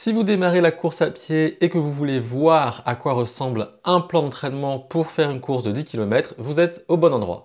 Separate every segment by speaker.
Speaker 1: Si vous démarrez la course à pied et que vous voulez voir à quoi ressemble un plan d'entraînement pour faire une course de 10 km, vous êtes au bon endroit.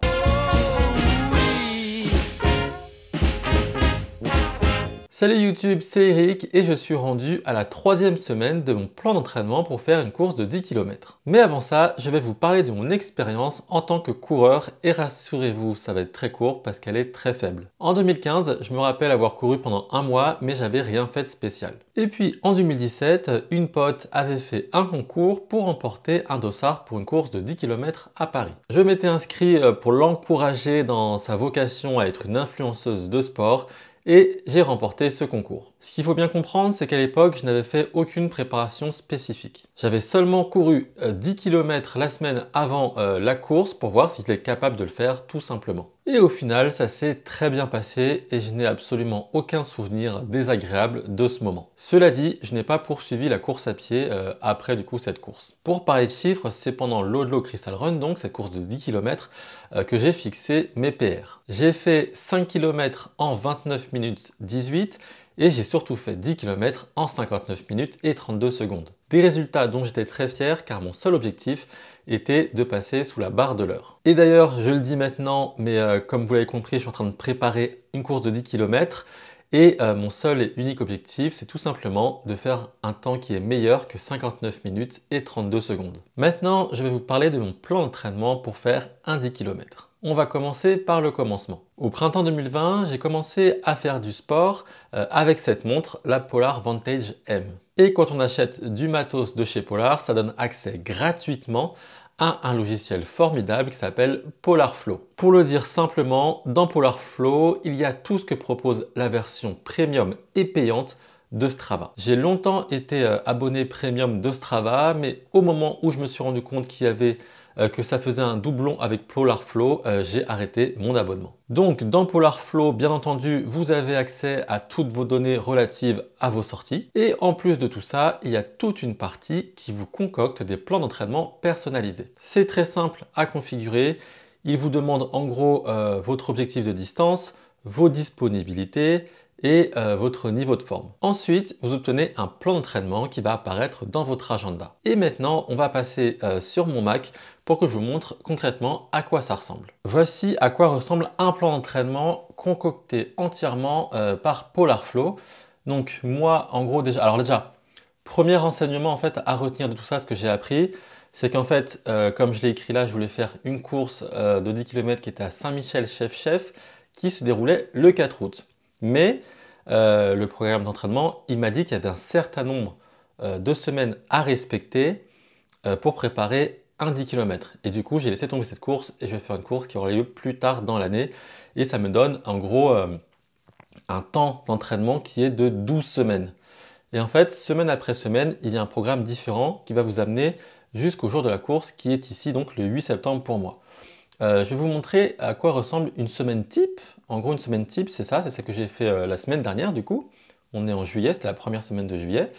Speaker 1: Salut YouTube, c'est Eric et je suis rendu à la 3e semaine de mon plan d'entraînement pour faire une course de 10 km. Mais avant ça, je vais vous parler de mon expérience en tant que coureur et rassurez-vous, ça va être très court parce qu'elle est très faible. En 2015, je me rappelle avoir couru pendant un mois mais j'avais rien fait de spécial. Et puis en 2017, une pote avait fait un concours pour remporter un dossard pour une course de 10 km à Paris. Je m'étais inscrit pour l'encourager dans sa vocation à être une influenceuse de sport et j'ai remporté ce concours. Ce qu'il faut bien comprendre, c'est qu'à l'époque, je n'avais fait aucune préparation spécifique. J'avais seulement couru 10 km la semaine avant la course pour voir si j'étais capable de le faire tout simplement. Et au final, ça s'est très bien passé et je n'ai absolument aucun souvenir désagréable de ce moment. Cela dit, je n'ai pas poursuivi la course à pied après du coup cette course. Pour parler de chiffres, c'est pendant l'Odlo Crystal Run, donc cette course de 10 km, que j'ai fixé mes PR. J'ai fait 5 km en 29 minutes 18 et j'ai surtout fait 10 km en 59 minutes et 32 secondes. Des résultats dont j'étais très fier car mon seul objectif était de passer sous la barre de l'heure. Et d'ailleurs, je le dis maintenant, mais comme vous l'avez compris, je suis en train de préparer une course de 10 km et mon seul et unique objectif, c'est tout simplement de faire un temps qui est meilleur que 59 minutes et 32 secondes. Maintenant, je vais vous parler de mon plan d'entraînement pour faire un 10 km. On va commencer par le commencement. Au printemps 2020, j'ai commencé à faire du sport avec cette montre, la Polar Vantage M. Et quand on achète du matos de chez Polar, ça donne accès gratuitement à un logiciel formidable qui s'appelle Polar Flow. Pour le dire simplement, dans Polar Flow, il y a tout ce que propose la version premium et payante de Strava. J'ai longtemps été abonné premium de Strava, mais au moment où je me suis rendu compte qu'il y avait que ça faisait un doublon avec Polar Flow, j'ai arrêté mon abonnement. Donc dans Polar Flow, bien entendu, vous avez accès à toutes vos données relatives à vos sorties. Et en plus de tout ça, il y a toute une partie qui vous concocte des plans d'entraînement personnalisés. C'est très simple à configurer. Il vous demande en gros votre objectif de distance, vos disponibilités, et votre niveau de forme. Ensuite, vous obtenez un plan d'entraînement qui va apparaître dans votre agenda. Et maintenant, on va passer sur mon Mac pour que je vous montre concrètement à quoi ça ressemble. Voici à quoi ressemble un plan d'entraînement concocté entièrement par Polar Flow. Donc moi, en gros, déjà, premier renseignement en fait à retenir de tout ça, ce que j'ai appris, c'est qu'en fait, comme je l'ai écrit là, je voulais faire une course de 10 km qui était à Saint-Michel-Chef-Chef qui se déroulait le 4 août. Mais le programme d'entraînement, il m'a dit qu'il y avait un certain nombre de semaines à respecter pour préparer un 10 km. Et du coup, j'ai laissé tomber cette course et je vais faire une course qui aura lieu plus tard dans l'année. Et ça me donne en gros un temps d'entraînement qui est de 12 semaines. Et en fait, semaine après semaine, il y a un programme différent qui va vous amener jusqu'au jour de la course qui est ici, donc le 8 septembre pour moi. Je vais vous montrer à quoi ressemble une semaine type. En gros, une semaine type, c'est ça que j'ai fait la semaine dernière du coup. On est en juillet, c'était la première semaine de juillet.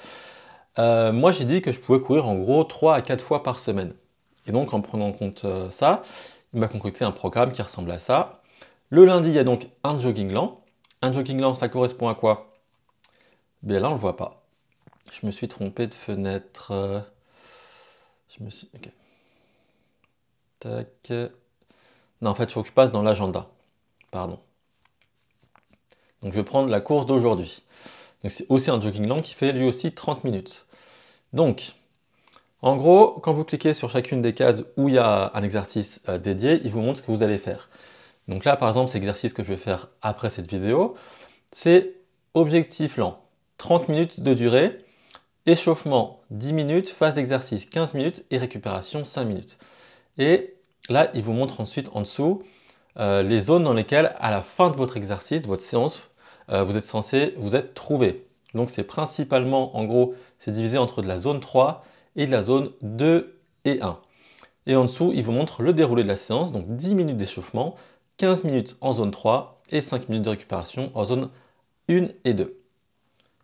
Speaker 1: Moi, j'ai dit que je pouvais courir en gros 3 à 4 fois par semaine. Et donc, en prenant en compte ça, il m'a concocté un programme qui ressemble à ça. Le lundi, il y a donc un jogging lent. Un jogging lent, ça correspond à quoi? Bien là, on ne le voit pas. Je me suis trompé de fenêtre. Ok. Tac. Non, en fait, il faut que je passe dans l'agenda. Pardon. Donc, je vais prendre la course d'aujourd'hui. C'est aussi un jogging lent qui fait lui aussi 30 minutes. Donc, en gros, quand vous cliquez sur chacune des cases où il y a un exercice dédié, il vous montre ce que vous allez faire. Donc là, par exemple, c'est l'exercice que je vais faire après cette vidéo. C'est objectif lent, 30 minutes de durée, échauffement 10 minutes, phase d'exercice 15 minutes et récupération 5 minutes. Et là, il vous montre ensuite en dessous les zones dans lesquelles, à la fin de votre exercice, de votre séance, vous êtes censé vous être trouvé. Donc c'est principalement, en gros, c'est divisé entre de la zone 3 et de la zone 2 et 1. Et en dessous, il vous montre le déroulé de la séance, donc 10 minutes d'échauffement, 15 minutes en zone 3 et 5 minutes de récupération en zone 1 et 2.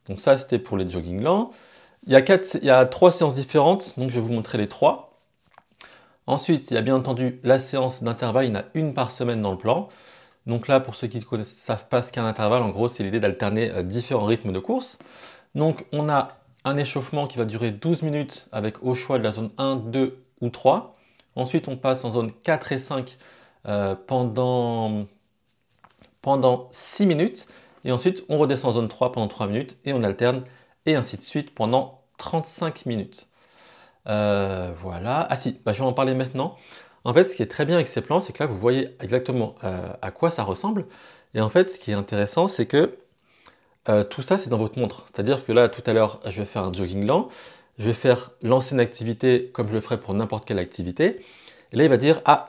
Speaker 1: Donc ça, c'était pour les jogging lents. Il y a 3 séances différentes, donc je vais vous montrer les 3. Ensuite, il y a bien entendu la séance d'intervalle, il y en a une par semaine dans le plan. Donc là, pour ceux qui ne savent pas ce qu'est un intervalle, en gros, c'est l'idée d'alterner différents rythmes de course. Donc on a un échauffement qui va durer 12 minutes avec au choix de la zone 1, 2 ou 3. Ensuite, on passe en zone 4 et 5 pendant 6 minutes. Et ensuite, on redescend en zone 3 pendant 3 minutes et on alterne et ainsi de suite pendant 35 minutes. Voilà. Ah si, je vais en parler maintenant. En fait, ce qui est très bien avec ces plans, c'est que là, vous voyez exactement à quoi ça ressemble. Et en fait, ce qui est intéressant, c'est que tout ça, c'est dans votre montre. C'est-à-dire que là, tout à l'heure, je vais faire un jogging lent. Je vais faire lancer une activité comme je le ferais pour n'importe quelle activité. Et là, il va dire, ah,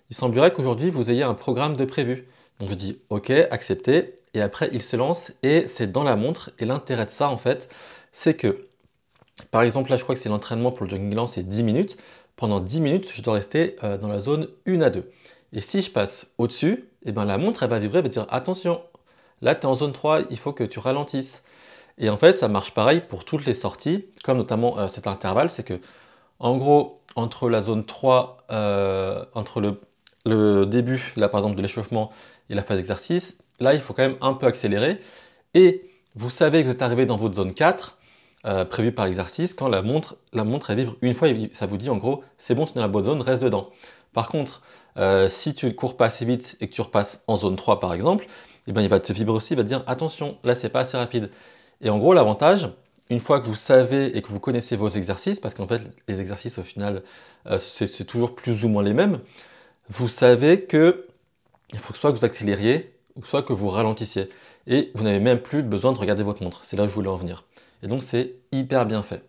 Speaker 1: il semblerait qu'aujourd'hui, vous ayez un programme de prévu. Donc, je dis, OK, accepté. Et après, il se lance et c'est dans la montre. Et l'intérêt de ça, en fait, c'est que, par exemple, là, je crois que c'est l'entraînement pour le jogging lent, c'est 10 minutes. Pendant 10 minutes, je dois rester dans la zone 1 à 2. Et si je passe au-dessus, eh ben, la montre, elle va vibrer, elle va dire, attention, là, tu es en zone 3, il faut que tu ralentisses. Et en fait, ça marche pareil pour toutes les sorties, comme notamment cet intervalle, c'est que, en gros, entre la zone 3, entre le début, là par exemple, de l'échauffement et la phase d'exercice, là, il faut quand même un peu accélérer. Et vous savez que vous êtes arrivé dans votre zone 4, prévue par l'exercice, quand la montre elle vibre une fois, ça vous dit en gros, c'est bon, tu es dans la bonne zone, reste dedans. Par contre, si tu ne cours pas assez vite et que tu repasses en zone 3 par exemple, eh ben, il va te vibrer aussi, il va te dire attention, là c'est pas assez rapide. Et en gros, l'avantage, une fois que vous savez et que vous connaissez vos exercices, parce qu'en fait, les exercices au final, c'est toujours plus ou moins les mêmes, vous savez que il faut soit que vous accélériez, ou soit que vous ralentissiez. Et vous n'avez même plus besoin de regarder votre montre. C'est là où je voulais en venir. Et donc, c'est hyper bien fait.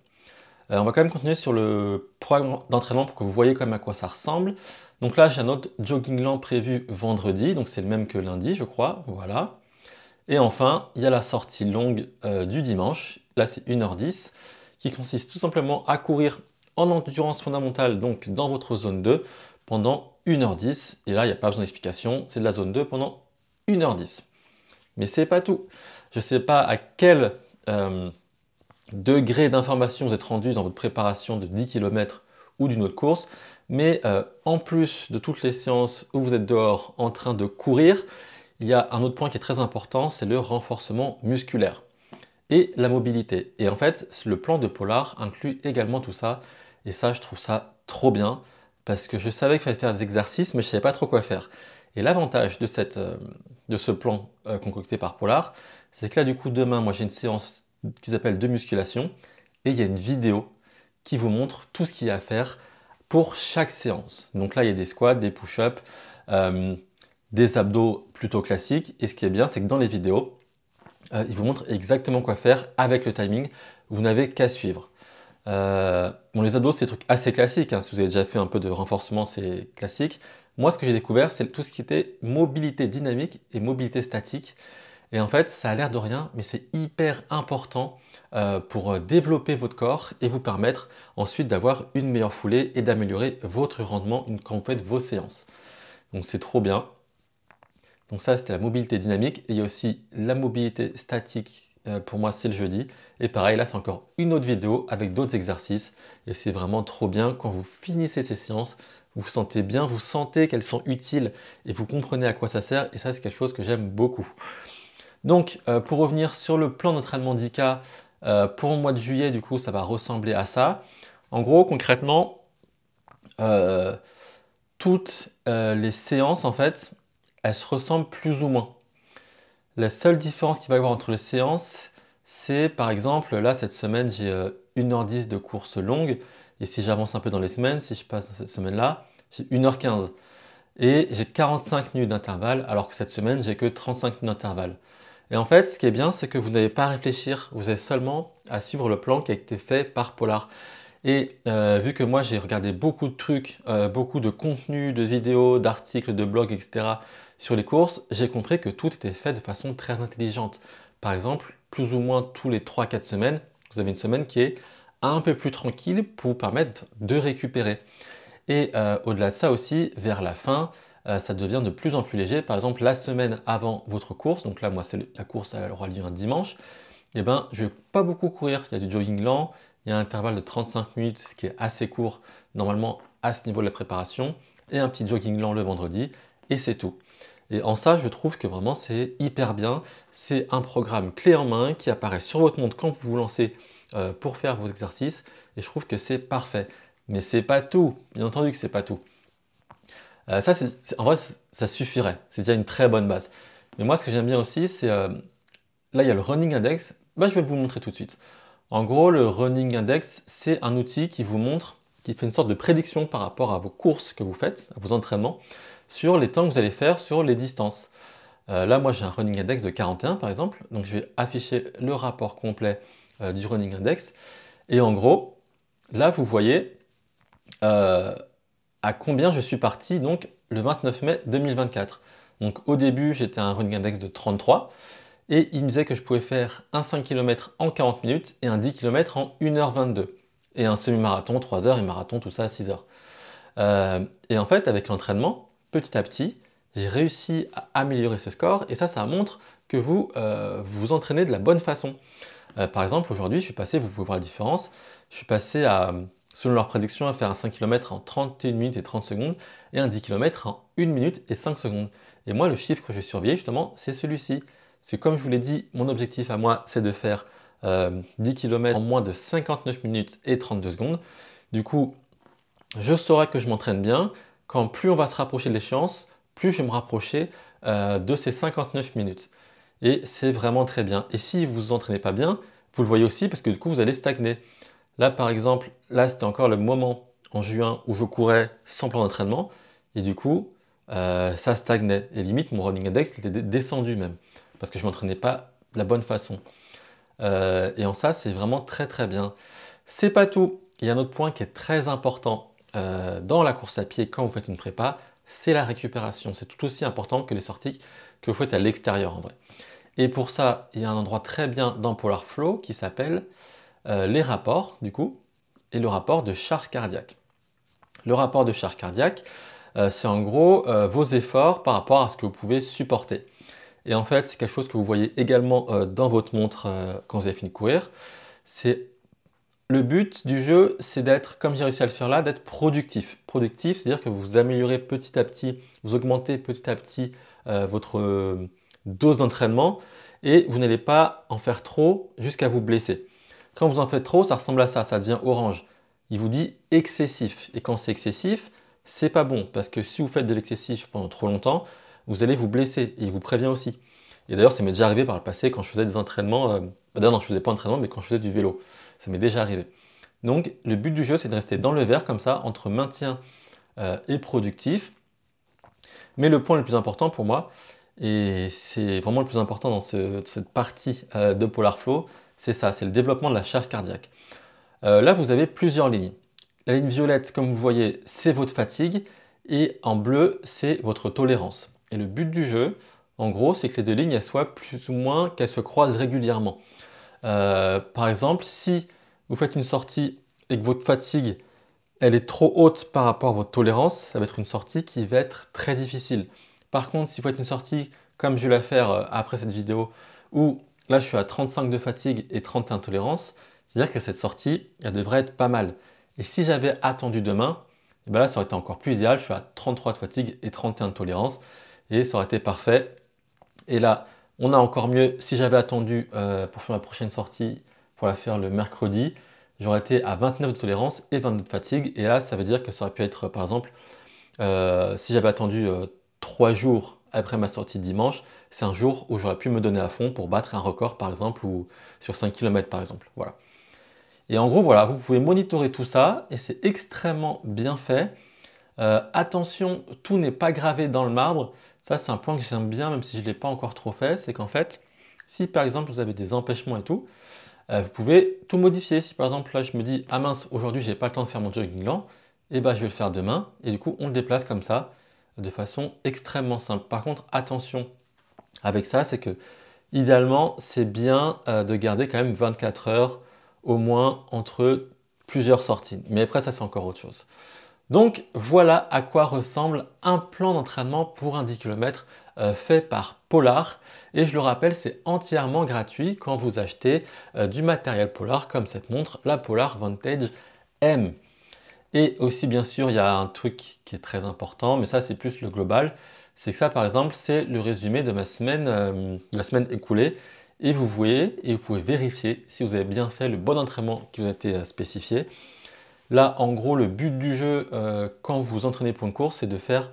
Speaker 1: On va quand même continuer sur le programme d'entraînement pour que vous voyez quand même à quoi ça ressemble. Donc là, j'ai un autre jogging lent prévu vendredi, donc c'est le même que lundi, je crois. Voilà. Et enfin, il y a la sortie longue du dimanche. Là, c'est 1h10, qui consiste tout simplement à courir en endurance fondamentale, donc dans votre zone 2, pendant 1h10. Et là, il n'y a pas besoin d'explication, c'est de la zone 2 pendant 1h10. Mais c'est pas tout. Je ne sais pas à quel degré d'information vous êtes rendu dans votre préparation de 10 km ou d'une autre course, mais en plus de toutes les séances où vous êtes dehors en train de courir, il y a un autre point qui est très important, c'est le renforcement musculaire et la mobilité. Et en fait, le plan de Polar inclut également tout ça. Et ça, je trouve ça trop bien parce que je savais qu'il fallait faire des exercices, mais je ne savais pas trop quoi faire. Et l'avantage de ce plan concocté par Polar, c'est que là, du coup, demain, moi, j'ai une séance qui s'appelle de musculation et il y a une vidéo qui vous montre tout ce qu'il y a à faire pour chaque séance. Donc là, il y a des squats, des push-ups, des abdos plutôt classiques. Et ce qui est bien, c'est que dans les vidéos, il vous montre exactement quoi faire avec le timing. Vous n'avez qu'à suivre. Bon, les abdos, c'est des trucs assez classiques. Hein. Si vous avez déjà fait un peu de renforcement, c'est classique. Moi, ce que j'ai découvert, c'est tout ce qui était mobilité dynamique et mobilité statique. Et en fait, ça a l'air de rien, mais c'est hyper important pour développer votre corps et vous permettre ensuite d'avoir une meilleure foulée et d'améliorer votre rendement quand vous faites vos séances. Donc c'est trop bien. Donc ça, c'était la mobilité dynamique. Et il y a aussi la mobilité statique. Pour moi, c'est le jeudi. Et pareil, là, c'est encore une autre vidéo avec d'autres exercices. Et c'est vraiment trop bien. Quand vous finissez ces séances, vous vous sentez bien, vous sentez qu'elles sont utiles et vous comprenez à quoi ça sert. Et ça, c'est quelque chose que j'aime beaucoup. Donc, pour revenir sur le plan d'entraînement d'ICA, pour le mois de juillet, du coup, ça va ressembler à ça. En gros, concrètement, toutes les séances, en fait, elles se ressemblent plus ou moins. La seule différence qu'il va y avoir entre les séances, c'est par exemple, là cette semaine j'ai 1h10 de course longue, et si j'avance un peu dans les semaines, si je passe dans cette semaine-là, j'ai 1h15. Et j'ai 45 minutes d'intervalle, alors que cette semaine j'ai que 35 minutes d'intervalle. Et en fait, ce qui est bien, c'est que vous n'avez pas à réfléchir, vous avez seulement à suivre le plan qui a été fait par Polar. Et vu que moi j'ai regardé beaucoup de trucs, beaucoup de contenus, de vidéos, d'articles, de blogs, etc. sur les courses, j'ai compris que tout était fait de façon très intelligente. Par exemple, plus ou moins tous les 3-4 semaines, vous avez une semaine qui est un peu plus tranquille pour vous permettre de récupérer. Et au-delà de ça aussi, vers la fin, ça devient de plus en plus léger. Par exemple, la semaine avant votre course, donc là moi la course elle aura lieu un dimanche, et ben je ne vais pas beaucoup courir, il y a du jogging lent, il y a un intervalle de 35 minutes, ce qui est assez court normalement à ce niveau de la préparation, et un petit jogging lent le vendredi, et c'est tout. Et en ça, je trouve que vraiment c'est hyper bien. C'est un programme clé en main qui apparaît sur votre montre quand vous vous lancez pour faire vos exercices et je trouve que c'est parfait. Mais c'est pas tout, bien entendu que c'est pas tout. Ça, en vrai, ça suffirait, c'est déjà une très bonne base. Mais moi, ce que j'aime bien aussi, c'est là, il y a le Running Index. Bah, je vais vous montrer tout de suite. En gros, le Running Index, c'est un outil qui vous montre, qui fait une sorte de prédiction par rapport à vos courses que vous faites, à vos entraînements, sur les temps que vous allez faire, sur les distances. Là, moi, j'ai un Running Index de 41 par exemple, donc je vais afficher le rapport complet du Running Index. Et en gros, là, vous voyez à combien je suis parti donc le 29 mai 2024. Donc au début, j'étais à un Running Index de 33 et il me disait que je pouvais faire un 5 km en 40 minutes et un 10 km en 1h22. Et un semi-marathon, 3 heures et marathon, tout ça à 6 heures. Et en fait, avec l'entraînement, petit à petit, j'ai réussi à améliorer ce score et ça montre que vous vous entraînez de la bonne façon. Par exemple, aujourd'hui, je suis passé, vous pouvez voir la différence, je suis passé à, selon leur prédiction, à faire un 5 km en 31 minutes et 30 secondes et un 10 km en 1 minute et 5 secondes. Et moi, le chiffre que je vais surveiller, justement, c'est celui-ci. Parce que comme je vous l'ai dit, mon objectif à moi, c'est de faire 10 km en moins de 59 minutes et 32 secondes. Du coup, je saurai que je m'entraîne bien. Quand plus on va se rapprocher de l'échéance, plus je vais me rapprocher de ces 59 minutes. Et c'est vraiment très bien. Et si vous ne vous entraînez pas bien, vous le voyez aussi parce que du coup, vous allez stagner. Là, par exemple, là, c'était encore le moment en juin où je courais sans plan d'entraînement. Et du coup, ça stagnait. Et limite, mon running index était descendu même. Parce que je ne m'entraînais pas de la bonne façon. Et en ça, c'est vraiment très très bien. C'est pas tout. Il y a un autre point qui est très important dans la course à pied quand vous faites une prépa, c'est la récupération. C'est tout aussi important que les sorties que vous faites à l'extérieur en vrai. Et pour ça, il y a un endroit très bien dans Polar Flow qui s'appelle les rapports du coup, et le rapport de charge cardiaque. Le rapport de charge cardiaque, c'est en gros vos efforts par rapport à ce que vous pouvez supporter. Et en fait, c'est quelque chose que vous voyez également dans votre montre quand vous avez fini de courir. C'est le but du jeu, c'est d'être, comme j'ai réussi à le faire là, d'être productif. Productif, c'est-à-dire que vous améliorez petit à petit, vous augmentez petit à petit votre dose d'entraînement et vous n'allez pas en faire trop jusqu'à vous blesser. Quand vous en faites trop, ça ressemble à ça devient orange. Il vous dit excessif. Et quand c'est excessif, c'est pas bon parce que si vous faites de l'excessif pendant trop longtemps, vous allez vous blesser et il vous prévient aussi. Et d'ailleurs, ça m'est déjà arrivé par le passé quand je faisais des entraînements. D'ailleurs, non, je faisais pas d'entraînement, mais quand je faisais du vélo, ça m'est déjà arrivé. Donc, le but du jeu, c'est de rester dans le vert comme ça, entre maintien et productif. Mais le point le plus important pour moi, et c'est vraiment le plus important dans cette partie de Polar Flow, c'est ça, c'est le développement de la charge cardiaque. Là, vous avez plusieurs lignes. La ligne violette, comme vous voyez, c'est votre fatigue, et en bleu, c'est votre tolérance. Et le but du jeu, en gros, c'est que les deux lignes, elles soient plus ou moins, qu'elles se croisent régulièrement. Par exemple, si vous faites une sortie et que votre fatigue, elle est trop haute par rapport à votre tolérance, ça va être une sortie qui va être très difficile. Par contre, si vous faites une sortie comme je vais la faire après cette vidéo, où là je suis à 35 de fatigue et 31 de tolérance, c'est-à-dire que cette sortie, elle devrait être pas mal. Et si j'avais attendu demain, et ben là ça aurait été encore plus idéal, je suis à 33 de fatigue et 31 de tolérance, et ça aurait été parfait. Et là, on a encore mieux, si j'avais attendu pour faire ma prochaine sortie, pour la faire le mercredi, j'aurais été à 29 de tolérance et 22 de fatigue. Et là, ça veut dire que ça aurait pu être, par exemple, si j'avais attendu 3 jours après ma sortie de dimanche, c'est un jour où j'aurais pu me donner à fond pour battre un record, par exemple, ou sur 5 km, par exemple. Voilà. Et en gros, voilà, vous pouvez monitorer tout ça et c'est extrêmement bien fait. Attention, tout n'est pas gravé dans le marbre. Ça, c'est un point que j'aime bien, même si je ne l'ai pas encore trop fait. C'est qu'en fait, si par exemple vous avez des empêchements et tout, vous pouvez tout modifier. Si par exemple là je me dis ah mince, aujourd'hui j'ai pas le temps de faire mon jogging lent, et ben je vais le faire demain. Et du coup on le déplace comme ça de façon extrêmement simple. Par contre, attention avec ça, c'est que idéalement c'est bien de garder quand même 24 heures au moins entre plusieurs sorties. Mais après ça c'est encore autre chose. Donc voilà à quoi ressemble un plan d'entraînement pour un 10 km fait par Polar. Et je le rappelle, c'est entièrement gratuit quand vous achetez du matériel Polar comme cette montre, la Polar Vantage M. Et aussi bien sûr, il y a un truc qui est très important, mais ça c'est plus le global. C'est que ça par exemple, c'est le résumé de ma semaine, de la semaine écoulée. et vous voyez et vous pouvez vérifier si vous avez bien fait le bon entraînement qui vous a été spécifié. Là, en gros, le but du jeu quand vous vous entraînez pour une course, c'est de faire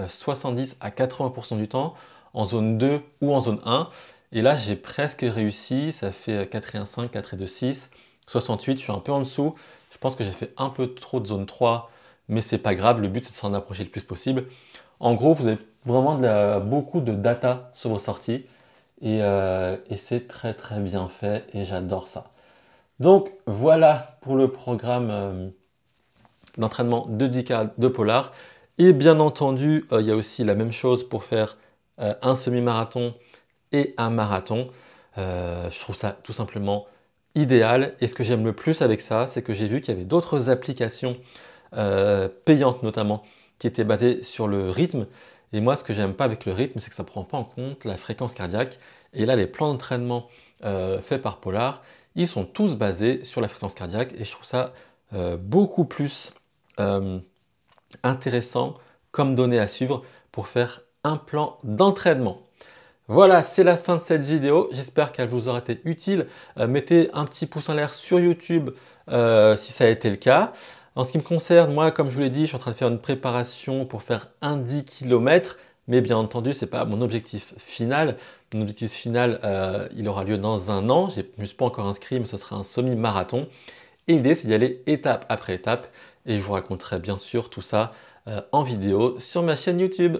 Speaker 1: 70 à 80% du temps en zone 2 ou en zone 1. Et là, j'ai presque réussi. Ça fait 4,5, 4,26, 68. Je suis un peu en dessous. Je pense que j'ai fait un peu trop de zone 3, mais c'est pas grave. Le but, c'est de s'en approcher le plus possible. En gros, vous avez vraiment beaucoup de data sur vos sorties. Et c'est très très bien fait et j'adore ça. Donc voilà pour le programme d'entraînement de 10K de Polar. Et bien entendu, il y a aussi la même chose pour faire un semi-marathon et un marathon. Je trouve ça tout simplement idéal. Et ce que j'aime le plus avec ça, c'est que j'ai vu qu'il y avait d'autres applications payantes notamment, qui étaient basées sur le rythme. Et moi, ce que j'aime pas avec le rythme, c'est que ça ne prend pas en compte la fréquence cardiaque. Et là, les plans d'entraînement faits par Polar, ils sont tous basés sur la fréquence cardiaque. Et je trouve ça beaucoup plus intéressant comme données à suivre pour faire un plan d'entraînement. Voilà, c'est la fin de cette vidéo. J'espère qu'elle vous aura été utile. Mettez un petit pouce en l'air sur YouTube si ça a été le cas. En ce qui me concerne, moi, comme je vous l'ai dit, je suis en train de faire une préparation pour faire un 10 km. Mais bien entendu, ce n'est pas mon objectif final. Mon objectif final, il aura lieu dans un an. Je ne me suis pas encore inscrit, mais ce sera un semi-marathon. Et l'idée, c'est d'y aller étape après étape. Et je vous raconterai bien sûr tout ça en vidéo sur ma chaîne YouTube.